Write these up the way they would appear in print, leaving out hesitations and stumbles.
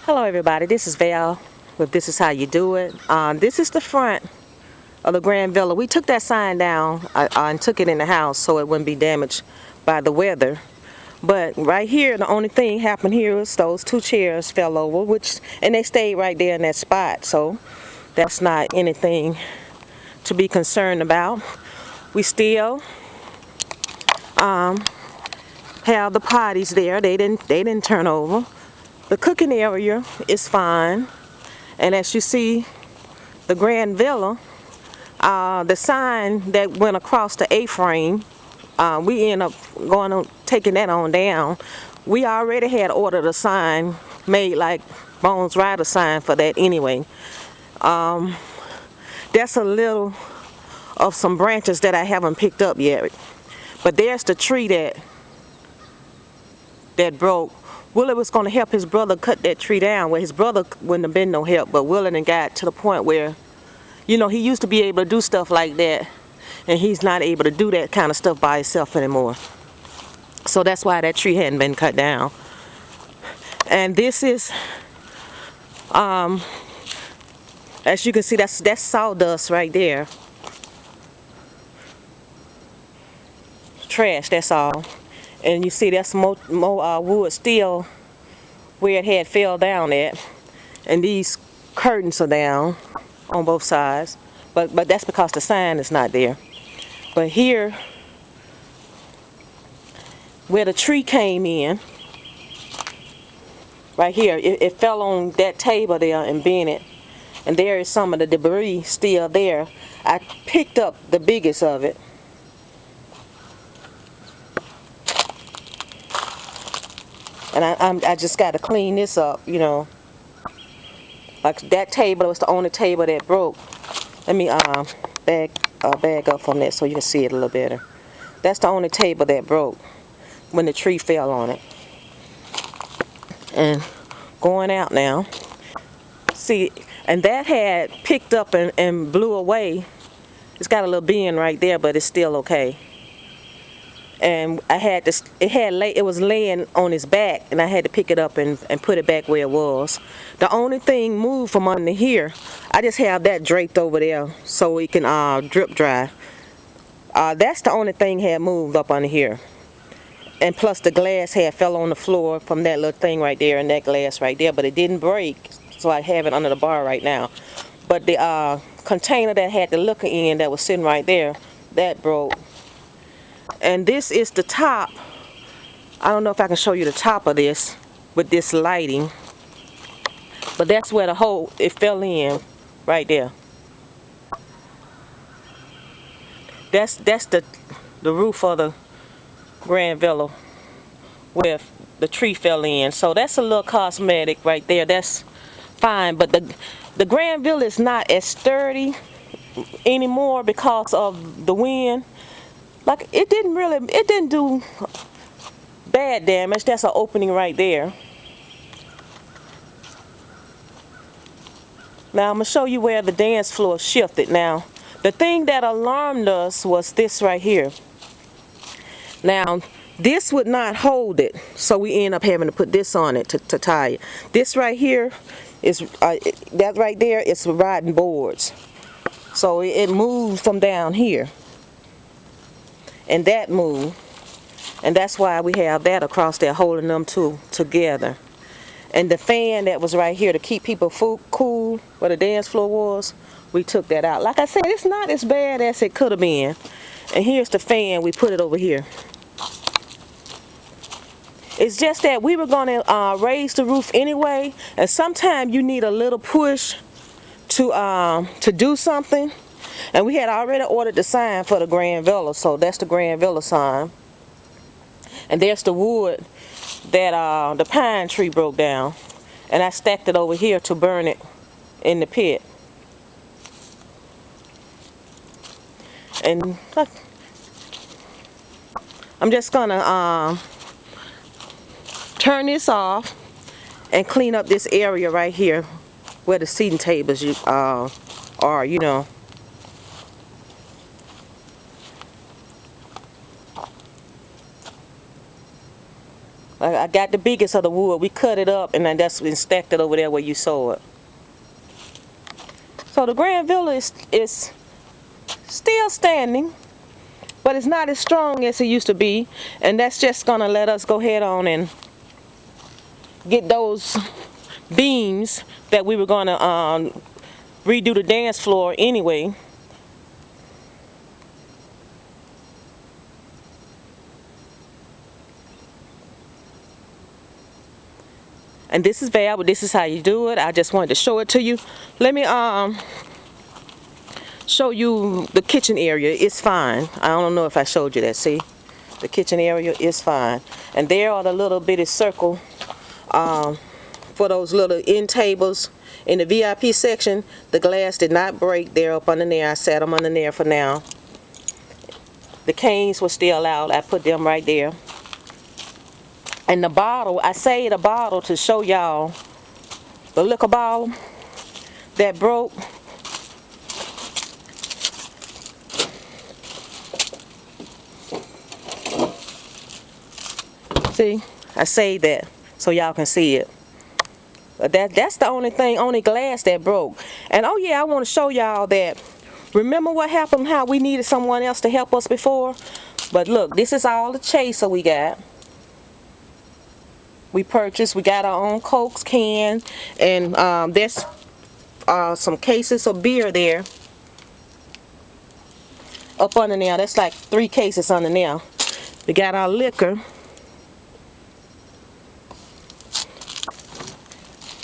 Hello everybody, this is Val with This Is How You Do It. This is the front of the Grand Villa. We took that sign down and took it in the house so it wouldn't be damaged by the weather. But right here, the only thing happened here is those two chairs fell over, and they stayed right there in that spot. So that's not anything to be concerned about. We still have the potties there. They didn't turn over. The cooking area is fine, and as you see, the Grand Villa, the sign that went across the A-frame, we end up taking that on down. We already had ordered a sign made like Bones Rider sign for that anyway. That's a little of some branches that I haven't picked up yet, but there's the tree that broke. Willie was going to help his brother cut that tree down. Well, his brother wouldn't have been no help, but Willie done got to the point where, he used to be able to do stuff like that, and he's not able to do that kind of stuff by himself anymore. So that's why that tree hadn't been cut down. And this is, as you can see, that's sawdust right there. Trash, that's all. And you see that's more wood still where it had fell down at. And these curtains are down on both sides. But that's because the sign is not there. But here, where the tree came in, right here, it fell on that table there and bent it. And there is some of the debris still there. I picked up the biggest of it. And I just got to clean this up, Like that table was the only table that broke. Let me bag up from that so you can see it a little better. That's the only table that broke when the tree fell on it. And going out now. See, and that had picked up and blew away. It's got a little bend right there, but it's still okay. And I had this, it was laying on his back, and I had to pick it up and put it back where it was. The only thing moved from under here, I just have that draped over there so it can drip dry. That's the only thing had moved up under here. And plus the glass had fell on the floor from that little thing right there and that glass right there, but it didn't break, so I have it under the bar right now. But the container that had the liquor in that was sitting right there, that broke. And this is the top. I don't know if I can show you the top of this with this lighting, but that's where the hole, it fell in right there. That's the roof of the Grand Villa where the tree fell in. So that's a little cosmetic right there. That's fine, but the Grand Villa is not as sturdy anymore because of the wind. Like it didn't do bad damage. That's an opening right there. Now I'm gonna show you where the dance floor shifted. Now the thing that alarmed us was this right here. Now this would not hold it, so we end up having to put this on it to tie it. This right here is that right there is riding boards, so it moves from down here. And that moved, and that's why we have that across there holding them two together. And the fan that was right here to keep people cool where the dance floor was, we took that out. Like I said, it's not as bad as it could have been. And here's the fan, we put it over here. It's just that we were going to raise the roof anyway, and sometimes you need a little push to do something. And we had already ordered the sign for the Grand Villa, so that's the Grand Villa sign. And there's the wood that the pine tree broke down. And I stacked it over here to burn it in the pit. And I'm just gonna turn this off and clean up this area right here where the seating tables are, I got the biggest of the wood. We cut it up and then that's been stacked it over there where you saw it. So the Grand Villa is still standing, but it's not as strong as it used to be, and that's just gonna let us go ahead on and get those beams that we were gonna redo the dance floor anyway. And this is Val, but this is how you do it. I just wanted to show it to you. Let me show you the kitchen area. It's fine. I don't know if I showed you that. See, the kitchen area is fine. And there are the little bitty circle for those little end tables in the VIP section. The glass did not break. They're up under there. I set them under there for now. The canes were still out. I put them right there. And the bottle, I saved a bottle to show y'all the liquor bottle that broke. See, I saved that so y'all can see it. But that's the only glass that broke. And oh yeah, I want to show y'all that. Remember what happened, how we needed someone else to help us before? But look, this is all the chaser we got. We purchased, we got our own Cokes can, and there's some cases of beer there up under there. That's like 3 cases under there. We got our liquor,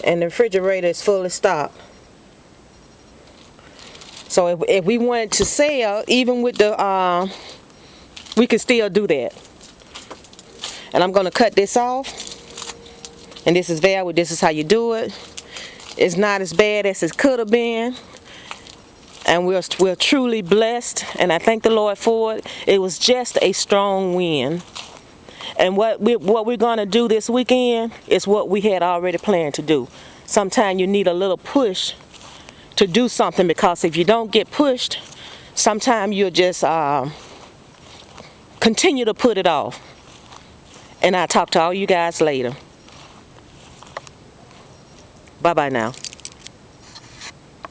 and the refrigerator is fully stocked. So if we wanted to sell, even with the, we could still do that. And I'm gonna cut this off. And this is Val, this is how you do it. It's not as bad as it could have been. And we're truly blessed. And I thank the Lord for it. It was just a strong wind. And what we're going to do this weekend is what we had already planned to do. Sometimes you need a little push to do something, because if you don't get pushed, sometimes you'll just continue to put it off. And I'll talk to all you guys later. Bye-bye now.